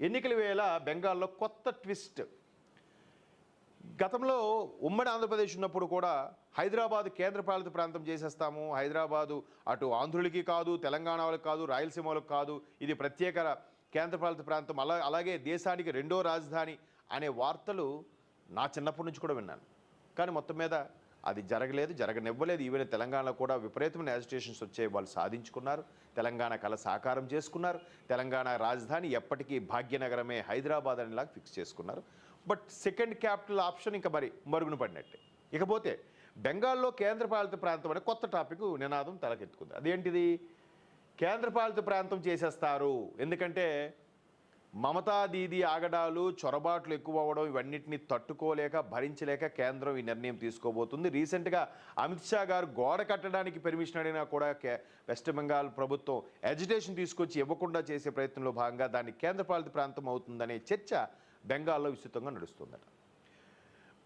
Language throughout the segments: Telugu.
ఎన్నికల వేళ బెంగాల్లో కొత్త ట్విస్ట్. గతంలో ఉమ్మడి ఆంధ్రప్రదేశ్ ఉన్నప్పుడు కూడా హైదరాబాద్ కేంద్రపాలిత ప్రాంతం చేసేస్తాము, హైదరాబాదు అటు ఆంధ్రులకి కాదు, తెలంగాణ వాళ్ళకి కాదు, రాయలసీమ వాళ్ళకి కాదు, ఇది ప్రత్యేక కేంద్రపాలిత ప్రాంతం, అలాగే దేశానికి రెండో రాజధాని అనే వార్తలు నా చిన్నప్పటి నుంచి కూడా విన్నాను. కానీ మొత్తం మీద అది జరగలేదు, జరగనివ్వలేదు. ఈవెన్ తెలంగాణలో కూడా విపరీతమైన యాజిటేషన్స్ వచ్చే వాళ్ళు సాధించుకున్నారు, తెలంగాణ కళ సాకారం చేసుకున్నారు. తెలంగాణ రాజధాని ఎప్పటికీ భాగ్యనగరమే హైదరాబాద్ అనేలాగా ఫిక్స్ చేసుకున్నారు. బట్ సెకండ్ క్యాపిటల్ ఆప్షన్ ఇంకా మరుగున పడినట్టే. ఇకపోతే బెంగాల్లో కేంద్రపాలిత ప్రాంతం అనే కొత్త టాపిక్ నినాదం తలకెత్తుకుంది. అదేంటిది? కేంద్రపాలిత ప్రాంతం చేసేస్తారు, ఎందుకంటే మమతా దీదీ ఆగడాలు, చొరబాట్లు ఎక్కువ అవ్వడం, ఇవన్నిటిని తట్టుకోలేక భరించలేక కేంద్రం ఈ నిర్ణయం తీసుకోబోతుంది. రీసెంట్గా అమిత్ షా గారు గోడ కట్టడానికి పెర్మిషన్ అడిగినా కూడా వెస్ట్ బెంగాల్ ప్రభుత్వం ఎజిటేషన్ తీసుకొచ్చి ఇవ్వకుండా చేసే ప్రయత్నంలో భాగంగా దాన్ని కేంద్రపాలిత ప్రాంతం అవుతుందనే చర్చ బెంగాల్లో విస్తృతంగా నడుస్తుందట.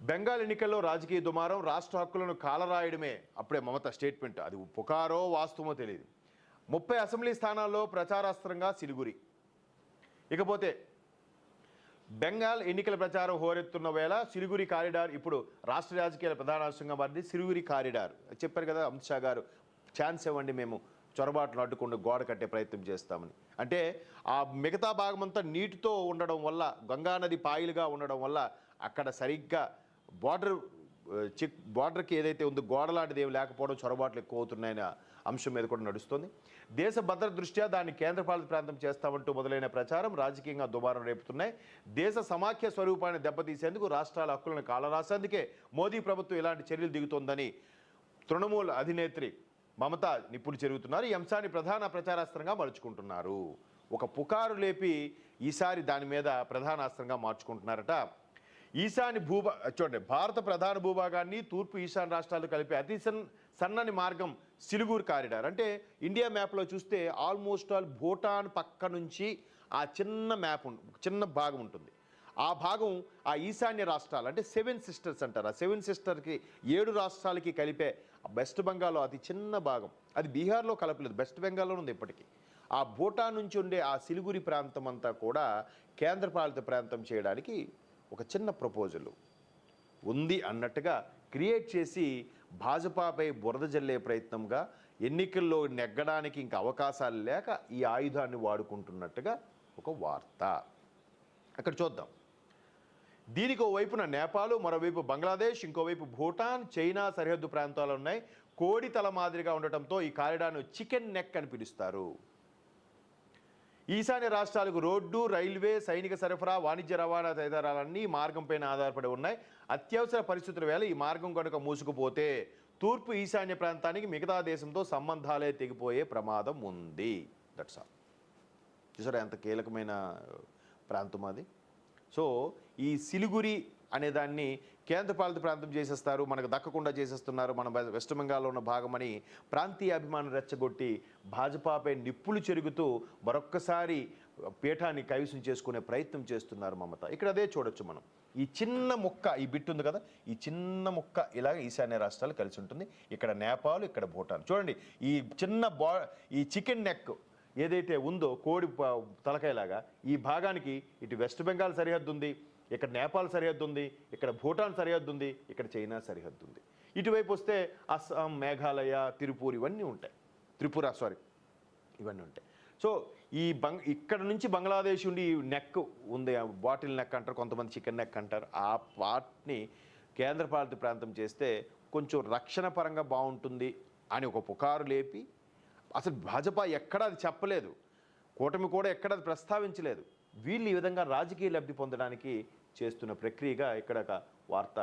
బెంగాల్ ఎన్నికల్లో రాజకీయ దుమారం, రాష్ట్ర హక్కులను కాలరాయడమే అప్పుడే మమత స్టేట్మెంట్. అది పుకారో వాస్తవమో తెలియదు. 30 అసెంబ్లీ స్థానాల్లో ప్రచారాస్త్రంగా సిలిగురి. ఇకపోతే బెంగాల్ ఎన్నికల ప్రచారం హోరెత్తున్న వేళ సిలిగురి కారిడార్ ఇప్పుడు రాష్ట్ర రాజకీయాల ప్రధానాంశంగా మారింది. సిలిగురి కారిడార్ చెప్పారు కదా అమిత్ షా గారు, ఛాన్స్ ఇవ్వండి, మేము చొరబాట్లు అడ్డుకుండా గోడ కట్టే ప్రయత్నం చేస్తామని. అంటే ఆ మిగతా భాగమంతా నీటితో ఉండడం వల్ల, గంగానది పాయలుగా ఉండడం వల్ల అక్కడ సరిగ్గా బార్డర్కి ఏదైతే ఉందో గోడలాంటిది ఏమి లేకపోవడం, చొరబాట్లు ఎక్కువ అవుతున్నాయనే అంశం మీద కూడా నడుస్తుంది. దేశ భద్రత దృష్ట్యా దాన్ని కేంద్రపాలిత ప్రాంతం చేస్తామంటూ మొదలైన ప్రచారం రాజకీయంగా దుమారం రేపుతున్నాయి. దేశ సమాఖ్య స్వరూపాన్ని దెబ్బతీసేందుకు, రాష్ట్రాల హక్కులను కాలరాసేందుకే మోదీ ప్రభుత్వం ఇలాంటి చర్యలు దిగుతోందని తృణమూల్ అధినేత్రి మమతా నిప్పులు చెరుగుతున్నారు. ఈ అంశాన్ని ప్రధాన ప్రచారాస్త్రంగా మలుచుకుంటున్నారు. ఒక పుకారు లేపి ఈసారి దాని మీద ప్రధానాస్త్రంగా మార్చుకుంటున్నారట. చూడండి, భారత ప్రధాన భూభాగాన్ని తూర్పు ఈశాన్య రాష్ట్రాలు కలిపే అతి సన్నని మార్గం సిలిగురి కారిడార్. అంటే ఇండియా మ్యాప్లో చూస్తే ఆల్మోస్ట్ ఆల్ భూటాన్ పక్క నుంచి ఆ చిన్న భాగం ఉంటుంది. ఆ భాగం ఆ ఈశాన్య రాష్ట్రాలు అంటే 7 సిస్టర్స్ అంటారు. ఆ 7 సిస్టర్కి 7 రాష్ట్రాలకి కలిపే వెస్ట్ బెంగాల్లో అతి చిన్న భాగం. అది బీహార్లో కలపలేదు, వెస్ట్ బెంగాల్లో ఉంది ఇప్పటికీ. ఆ భూటాన్ నుంచి ఉండే ఆ సిలిగురి ప్రాంతం అంతా కూడా కేంద్రపాలిత ప్రాంతం చేయడానికి ఒక చిన్న ప్రపోజల్ ఉంది అన్నట్టుగా క్రియేట్ చేసి భాజపాపై బురద జల్లే ప్రయత్నంగా, ఎన్నికల్లో నెగ్గడానికి ఇంకా అవకాశాలు లేక ఈ ఆయుధాన్ని వాడుకుంటున్నట్టుగా ఒక వార్త. అక్కడ చూద్దాం. దీనికి ఓవైపున నేపాల్, మరోవైపు బంగ్లాదేశ్, ఇంకోవైపు భూటాన్, చైనా సరిహద్దు ప్రాంతాలు ఉన్నాయి. కోడి తల మాదిరిగా ఉండటంతో ఈ కారిడార్ను చికెన్ నెక్ అని పిలుస్తారు. ఈశాన్య రాష్ట్రాలకు రోడ్డు, రైల్వే, సైనిక సరఫరా, వాణిజ్య రవాణా తదితరాలన్నీ మార్గంపైన ఆధారపడి ఉన్నాయి. అత్యవసర పరిస్థితుల వేళ ఈ మార్గం కనుక మూసుకుపోతే తూర్పు ఈశాన్య ప్రాంతానికి మిగతా దేశంతో సంబంధాలే తెగిపోయే ప్రమాదం ఉంది. That's all. చూసారా ఎంత కీలకమైన ప్రాంతం అది. సో ఈ సిలిగురి అనే దాన్ని కేంద్రపాలిత ప్రాంతం చేసేస్తారు, మనకు దక్కకుండా చేసేస్తున్నారు, మన వెస్ట్ బెంగాల్లో ఉన్న భాగమని ప్రాంతీయ అభిమానం రెచ్చగొట్టి భాజపాపై నిప్పులు చెరుగుతూ మరొక్కసారి పీఠాన్ని కైవసం చేసుకునే ప్రయత్నం చేస్తున్నారు మమత. ఇక్కడ అదే చూడొచ్చు మనం. ఈ చిన్న ముక్క, ఈ బిట్ ఉంది కదా, ఈ చిన్న ముక్క ఇలాగ ఈశాన్య రాష్ట్రాలు కలిసి ఉంటుంది. ఇక్కడ నేపాల్, ఇక్కడ భూటాన్. చూడండి, ఈ ఈ చికెన్ నెక్ ఏదైతే ఉందో కోడి తలకాయలాగా, ఈ భాగానికి ఇటు వెస్ట్ బెంగాల్ సరిహద్దు ఉంది, ఇక్కడ నేపాల్ సరిహద్దు ఉంది, ఇక్కడ భూటాన్ సరిహద్దు ఉంది, ఇక్కడ చైనా సరిహద్దు ఉంది. ఇటువైపు వస్తే అస్సాం, మేఘాలయ, త్రిపుర ఇవన్నీ ఉంటాయి. ఇవన్నీ ఉంటాయి. సో ఇక్కడ నుంచి బంగ్లాదేశ్ ఉండి నెక్ ఉంది, బాటిల్ నెక్ అంటారు, కొంతమంది చికెన్ నెక్ అంటారు. ఆ పార్ట్ని కేంద్రపాలిత ప్రాంతం చేస్తే కొంచెం రక్షణ పరంగా బాగుంటుంది అని ఒక పుకారు లేపి, అసలు భాజపా ఎక్కడ అది చెప్పలేదు, కూటమి కూడా ఎక్కడ అది ప్రస్తావించలేదు. వీళ్ళు ఈ విధంగా రాజకీయ లబ్ధి పొందడానికి చేస్తున్న ప్రక్రియగా ఇక్కడ ఒక వార్త